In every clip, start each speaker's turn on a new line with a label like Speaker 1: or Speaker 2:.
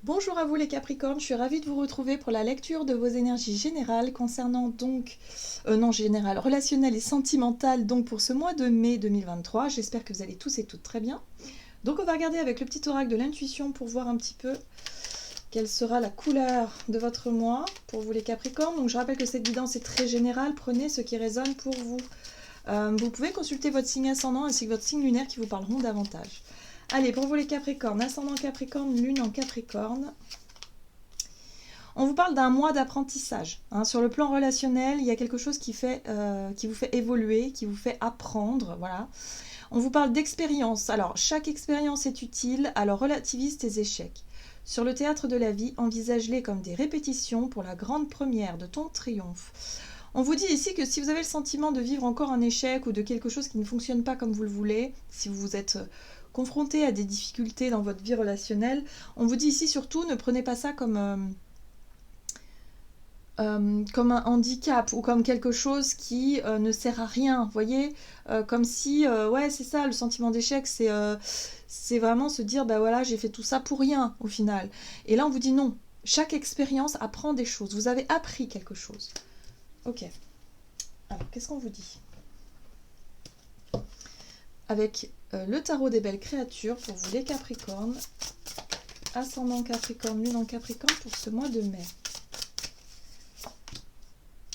Speaker 1: Bonjour à vous les Capricornes, je suis ravie de vous retrouver pour la lecture de vos énergies générales concernant donc, non générales, relationnelles et sentimentales donc pour ce mois de mai 2023. J'espère que vous allez tous et toutes très bien. Donc on va regarder avec le petit oracle de l'intuition pour voir un petit peu quelle sera la couleur de votre mois pour vous les Capricornes. Donc je rappelle que cette guidance est très générale, prenez ce qui résonne pour vous. Vous pouvez consulter votre signe ascendant ainsi que votre signe lunaire qui vous parleront davantage. Allez, pour vous les Capricornes, ascendant Capricorne, lune en Capricorne. On vous parle d'un mois d'apprentissage. Sur le plan relationnel, il y a quelque chose qui vous fait évoluer, qui vous fait apprendre. Voilà. On vous parle d'expérience. Alors, chaque expérience est utile, alors relativise tes échecs. Sur le théâtre de la vie, envisage-les comme des répétitions pour la grande première de ton triomphe. On vous dit ici que si vous avez le sentiment de vivre encore un échec ou de quelque chose qui ne fonctionne pas comme vous le voulez, si vous êtes confronté à des difficultés dans votre vie relationnelle, on vous dit ici surtout ne prenez pas ça comme un handicap ou comme quelque chose qui ne sert à rien, vous voyez, comme si, ouais c'est ça, le sentiment d'échec, c'est vraiment se dire, bah voilà, j'ai fait tout ça pour rien au final. Et là on vous dit non, chaque expérience apprend des choses, vous avez appris quelque chose. Ok, alors qu'est-ce qu'on vous dit avec le tarot des belles créatures pour vous les Capricornes, ascendant Capricorne, lune en Capricorne pour ce mois de mai.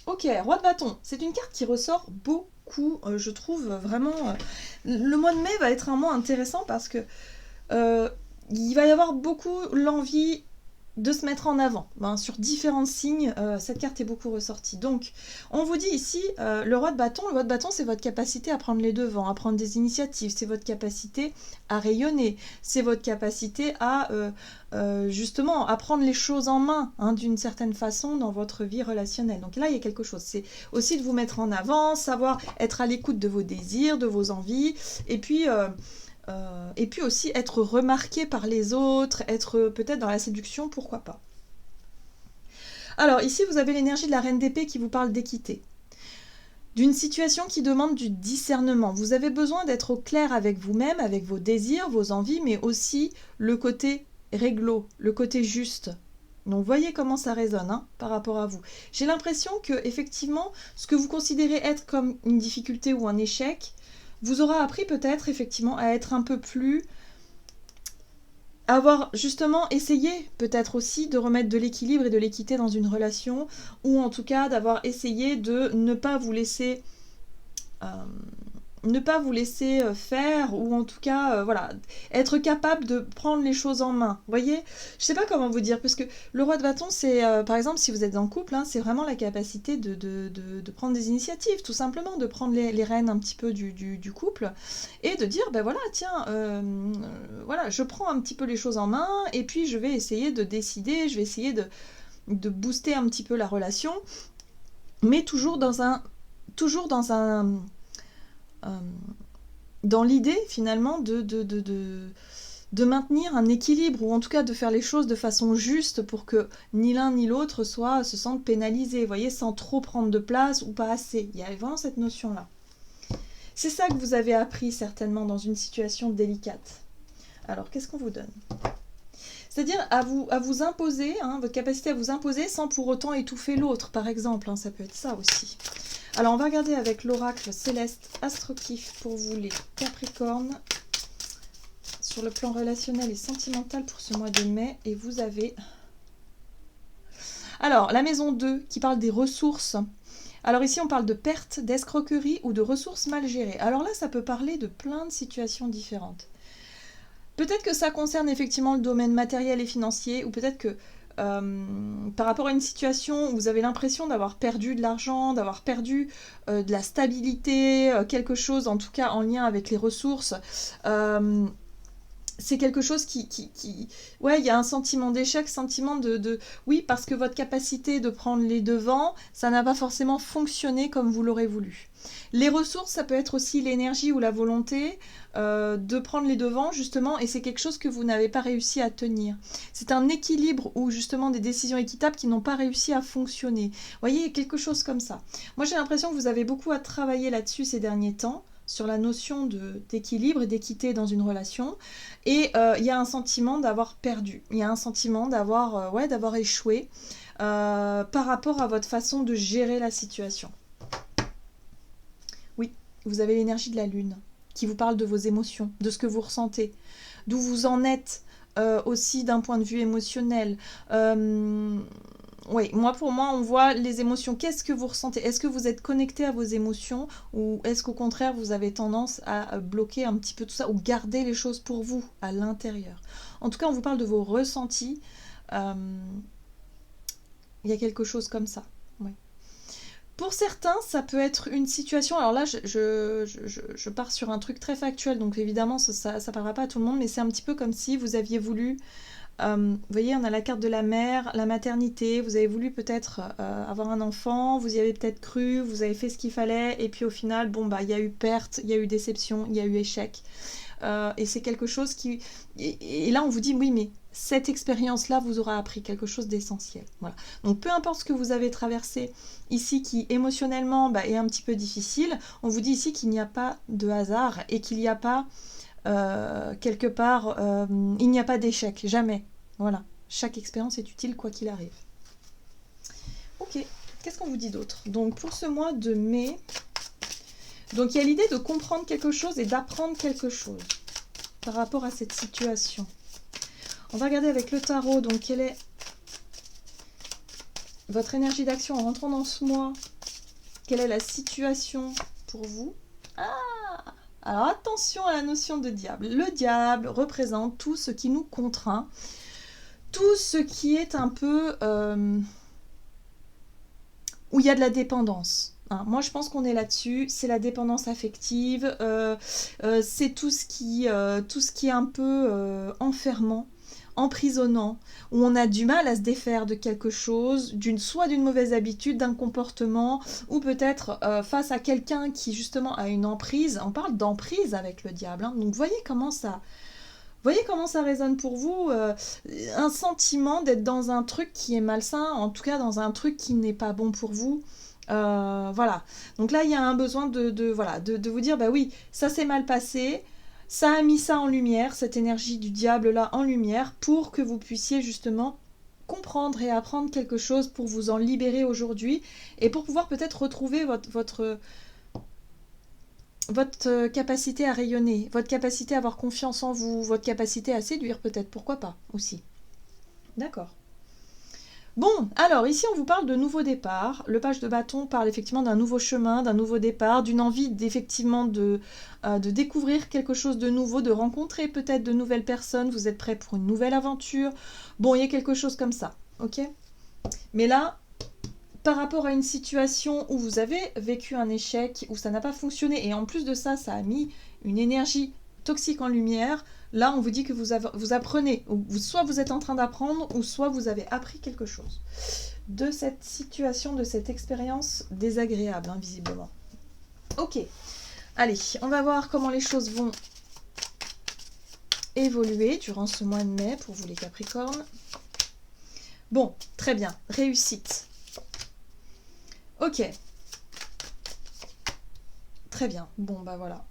Speaker 1: Ok, roi de bâton, c'est une carte qui ressort beaucoup, je trouve vraiment... le mois de mai va être un mois intéressant parce que il va y avoir beaucoup l'envie de se mettre en avant. Sur différents signes, cette carte est beaucoup ressortie. Donc, on vous dit ici, le roi de bâton, c'est votre capacité à prendre les devants, à prendre des initiatives, c'est votre capacité à rayonner, c'est votre capacité à, justement, à prendre les choses en main, d'une certaine façon, dans votre vie relationnelle. Donc là, il y a quelque chose. C'est aussi de vous mettre en avant, savoir être à l'écoute de vos désirs, de vos envies, et puis aussi être remarqué par les autres, être peut-être dans la séduction, pourquoi pas. Alors ici, vous avez l'énergie de la reine d'épée qui vous parle d'équité. D'une situation qui demande du discernement. Vous avez besoin d'être au clair avec vous-même, avec vos désirs, vos envies, mais aussi le côté réglo, le côté juste. Donc voyez comment ça résonne par rapport à vous. J'ai l'impression que effectivement, ce que vous considérez être comme une difficulté ou un échec, vous aura appris peut-être effectivement à être un peu plus... avoir justement essayé peut-être aussi de remettre de l'équilibre et de l'équité dans une relation, ou en tout cas d'avoir essayé de ne pas vous laisser... faire, ou en tout cas, voilà, être capable de prendre les choses en main. Vous voyez, je sais pas comment vous dire, parce que le roi de bâton, c'est, par exemple, si vous êtes en couple, c'est vraiment la capacité de prendre des initiatives, tout simplement, de prendre les rênes un petit peu du couple, et de dire, ben voilà, tiens, voilà, je prends un petit peu les choses en main, et puis je vais essayer de décider, je vais essayer de booster un petit peu la relation, mais toujours dans un dans l'idée finalement de maintenir un équilibre, ou en tout cas de faire les choses de façon juste pour que ni l'un ni l'autre se sentent pénalisés, vous voyez, sans trop prendre de place ou pas assez. Il y a vraiment cette notion-là. C'est ça que vous avez appris certainement dans une situation délicate. Alors, qu'est-ce qu'on vous donne ? C'est-à-dire à vous imposer, votre capacité à vous imposer sans pour autant étouffer l'autre, par exemple. Ça peut être ça aussi. Alors, on va regarder avec l'oracle céleste Astrokif pour vous les Capricornes sur le plan relationnel et sentimental pour ce mois de mai. Et vous avez... Alors, la maison 2 qui parle des ressources. Alors ici, on parle de perte, d'escroquerie ou de ressources mal gérées. Alors là, ça peut parler de plein de situations différentes. Peut-être que ça concerne effectivement le domaine matériel et financier, ou peut-être que par rapport à une situation où vous avez l'impression d'avoir perdu de l'argent, d'avoir perdu de la stabilité, quelque chose en tout cas en lien avec les ressources, c'est quelque chose ouais, il y a un sentiment d'échec, sentiment oui, parce que votre capacité de prendre les devants, ça n'a pas forcément fonctionné comme vous l'aurez voulu. Les ressources, ça peut être aussi l'énergie ou la volonté de prendre les devants, justement, et c'est quelque chose que vous n'avez pas réussi à tenir. C'est un équilibre ou justement des décisions équitables qui n'ont pas réussi à fonctionner. Vous voyez, quelque chose comme ça. Moi, j'ai l'impression que vous avez beaucoup à travailler là-dessus ces derniers temps, sur la notion d'équilibre et d'équité dans une relation. Et il y a un sentiment d'avoir perdu. Il y a un sentiment d'avoir échoué par rapport à votre façon de gérer la situation. Oui, vous avez l'énergie de la lune qui vous parle de vos émotions, de ce que vous ressentez, d'où vous en êtes aussi d'un point de vue émotionnel. Oui, pour moi, on voit les émotions. Qu'est-ce que vous ressentez? Est-ce que vous êtes connecté à vos émotions ou est-ce qu'au contraire, vous avez tendance à bloquer un petit peu tout ça ou garder les choses pour vous à l'intérieur? En tout cas, on vous parle de vos ressentis. Il y a quelque chose comme ça. Ouais. Pour certains, ça peut être une situation... Alors là, je pars sur un truc très factuel, donc évidemment, ça ne parlera pas à tout le monde, mais c'est un petit peu comme si vous aviez voulu... vous voyez, on a la carte de la mère, la maternité, vous avez voulu peut-être avoir un enfant, vous y avez peut-être cru, vous avez fait ce qu'il fallait, et puis au final, il y a eu perte, il y a eu déception, il y a eu échec. Et c'est quelque chose qui... Et là, on vous dit, oui, mais cette expérience-là vous aura appris quelque chose d'essentiel. Voilà. Donc, peu importe ce que vous avez traversé ici, qui émotionnellement est un petit peu difficile, on vous dit ici qu'il n'y a pas de hasard et qu'il n'y a pas... quelque part, il n'y a pas d'échec, jamais. Voilà, chaque expérience est utile quoi qu'il arrive. Ok, qu'est-ce qu'on vous dit d'autre? Donc pour ce mois de mai, donc il y a l'idée de comprendre quelque chose et d'apprendre quelque chose par rapport à cette situation. On va regarder avec le tarot, donc quelle est votre énergie d'action en rentrant dans ce mois? Quelle est la situation pour vous? Alors attention à la notion de diable. Le diable représente tout ce qui nous contraint, tout ce qui est un peu où il y a de la dépendance. Moi je pense qu'on est là-dessus, c'est la dépendance affective, c'est tout ce qui est un peu enfermant, emprisonnant, où on a du mal à se défaire de quelque chose, soit d'une mauvaise habitude, d'un comportement, ou peut-être face à quelqu'un qui justement a une emprise. On parle d'emprise avec le diable, hein. Donc voyez comment ça résonne pour vous, un sentiment d'être dans un truc qui est malsain, en tout cas dans un truc qui n'est pas bon pour vous. Voilà. Donc là, il y a un besoin de vous dire, oui, ça s'est mal passé, ça a mis ça en lumière, cette énergie du diable là en lumière, pour que vous puissiez justement comprendre et apprendre quelque chose pour vous en libérer aujourd'hui et pour pouvoir peut-être retrouver votre capacité à rayonner, votre capacité à avoir confiance en vous, votre capacité à séduire peut-être, pourquoi pas aussi. D'accord. Bon, alors ici on vous parle de nouveau départ. Le page de bâton parle effectivement d'un nouveau chemin, d'un nouveau départ, d'une envie d'effectivement de découvrir quelque chose de nouveau, de rencontrer peut-être de nouvelles personnes. Vous êtes prêt pour une nouvelle aventure. Bon, il y a quelque chose comme ça, ok? Mais là, par rapport à une situation où vous avez vécu un échec, où ça n'a pas fonctionné, et en plus de ça, ça a mis une énergie toxique en lumière, là on vous dit que vous apprenez, soit vous êtes en train d'apprendre, ou soit vous avez appris quelque chose de cette situation, de cette expérience désagréable, hein, visiblement. Ok, allez, on va voir comment les choses vont évoluer durant ce mois de mai pour vous les Capricornes. Bon, très bien, réussite. Ok. Très bien. Bon, voilà.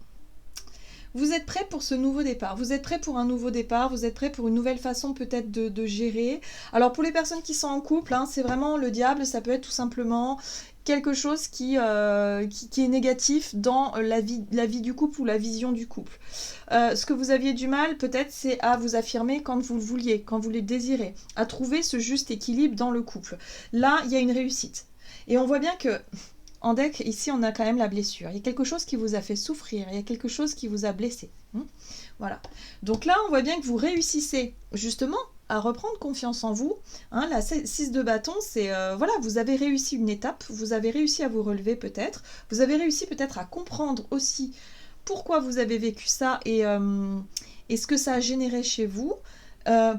Speaker 1: Vous êtes prêts pour ce nouveau départ. Vous êtes prêts pour un nouveau départ. Vous êtes prêts pour une nouvelle façon peut-être de gérer. Alors, pour les personnes qui sont en couple, hein, c'est vraiment le diable. Ça peut être tout simplement quelque chose qui est négatif dans la vie du couple ou la vision du couple. Ce que vous aviez du mal, peut-être, c'est à vous affirmer quand vous le vouliez, quand vous le désirez, à trouver ce juste équilibre dans le couple. Là, il y a une réussite. Et on voit bien que, en deck, ici, on a quand même la blessure. Il y a quelque chose qui vous a fait souffrir, il y a quelque chose qui vous a blessé. Voilà. Donc là, on voit bien que vous réussissez, justement, à reprendre confiance en vous. Hein, la 6 de bâton, c'est, voilà, vous avez réussi une étape, vous avez réussi à vous relever peut-être, vous avez réussi peut-être à comprendre aussi pourquoi vous avez vécu ça et ce que ça a généré chez vous.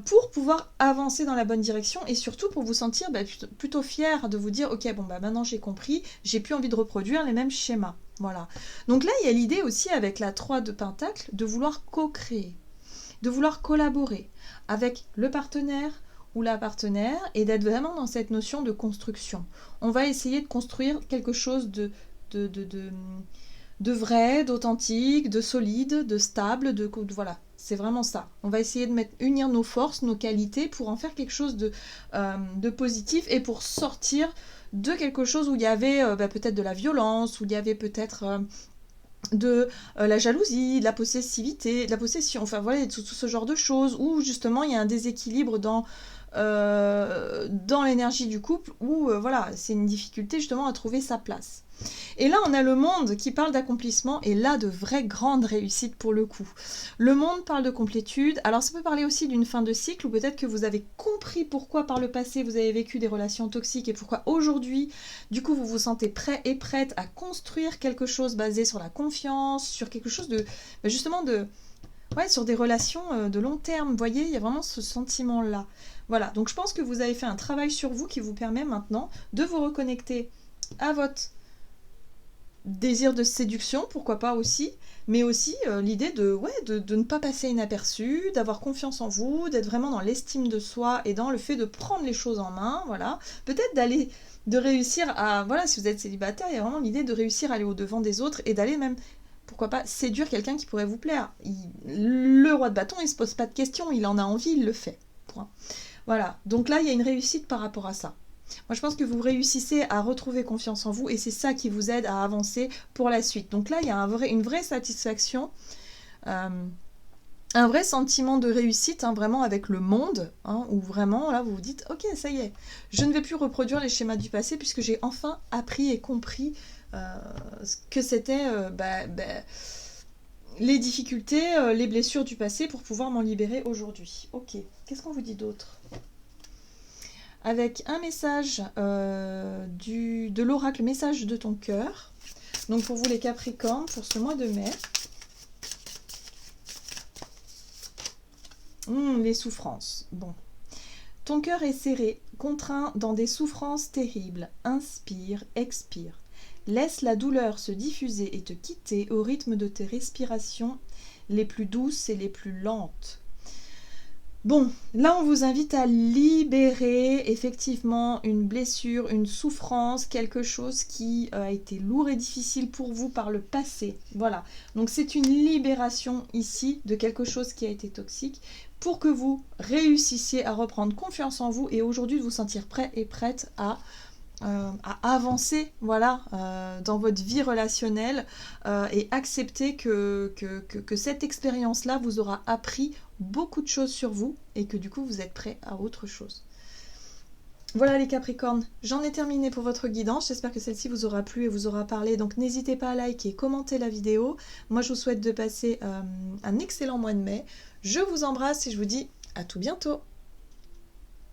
Speaker 1: Pour pouvoir avancer dans la bonne direction et surtout pour vous sentir plutôt fier de vous dire ok maintenant j'ai compris, j'ai plus envie de reproduire les mêmes schémas. Voilà. Donc là il y a l'idée aussi avec la 3 de Pentacle de vouloir co-créer, de vouloir collaborer avec le partenaire ou la partenaire et d'être vraiment dans cette notion de construction. On va essayer de construire quelque chose de vrai, d'authentique, de solide, de stable, voilà. C'est vraiment ça. On va essayer de unir nos forces, nos qualités pour en faire quelque chose de positif et pour sortir de quelque chose où il y avait peut-être de la violence, où il y avait peut-être de la jalousie, de la possessivité, de la possession, enfin voilà, tout ce genre de choses, où justement il y a un déséquilibre dans l'énergie du couple, où voilà, c'est une difficulté justement à trouver sa place. Et là, on a le monde qui parle d'accomplissement, et là, de vraies grandes réussites pour le coup. Le monde parle de complétude, alors ça peut parler aussi d'une fin de cycle, ou peut-être que vous avez compris pourquoi par le passé vous avez vécu des relations toxiques, et pourquoi aujourd'hui, du coup, vous vous sentez prêt et prête à construire quelque chose basé sur la confiance, sur quelque chose de, justement, sur des relations de long terme. Vous voyez, il y a vraiment ce sentiment-là. Voilà, donc je pense que vous avez fait un travail sur vous qui vous permet maintenant de vous reconnecter à votre désir de séduction, pourquoi pas aussi, mais aussi l'idée de ne pas passer inaperçu, d'avoir confiance en vous, d'être vraiment dans l'estime de soi et dans le fait de prendre les choses en main, voilà. Peut-être de réussir à, voilà, si vous êtes célibataire, il y a vraiment l'idée de réussir à aller au-devant des autres et d'aller même, pourquoi pas, séduire quelqu'un qui pourrait vous plaire. Le roi de bâton, il se pose pas de questions, il en a envie, il le fait. Point. Voilà, donc là, il y a une réussite par rapport à ça. Moi, je pense que vous réussissez à retrouver confiance en vous et c'est ça qui vous aide à avancer pour la suite. Donc là, il y a une vraie satisfaction, un vrai sentiment de réussite, vraiment avec le monde, où vraiment, là, vous vous dites, ok, ça y est, je ne vais plus reproduire les schémas du passé puisque j'ai enfin appris et compris ce que c'était les difficultés, les blessures du passé pour pouvoir m'en libérer aujourd'hui. Ok, qu'est-ce qu'on vous dit d'autre ? Avec un message de l'oracle, message de ton cœur. Donc pour vous les Capricornes, pour ce mois de mai. Les souffrances. Bon. Ton cœur est serré, contraint dans des souffrances terribles. Inspire, expire. Laisse la douleur se diffuser et te quitter au rythme de tes respirations les plus douces et les plus lentes. Bon, là on vous invite à libérer effectivement une blessure, une souffrance, quelque chose qui a été lourd et difficile pour vous par le passé. Voilà, donc c'est une libération ici de quelque chose qui a été toxique pour que vous réussissiez à reprendre confiance en vous et aujourd'hui de vous sentir prêt et prête à avancer dans votre vie relationnelle et accepter que cette expérience-là vous aura appris beaucoup de choses sur vous et que du coup vous êtes prêt à autre chose. Voilà les Capricornes, j'en ai terminé pour votre guidance, j'espère que celle-ci vous aura plu et vous aura parlé, donc n'hésitez pas à liker, commenter la vidéo. Moi je vous souhaite de passer un excellent mois de mai, je vous embrasse et je vous dis à tout bientôt.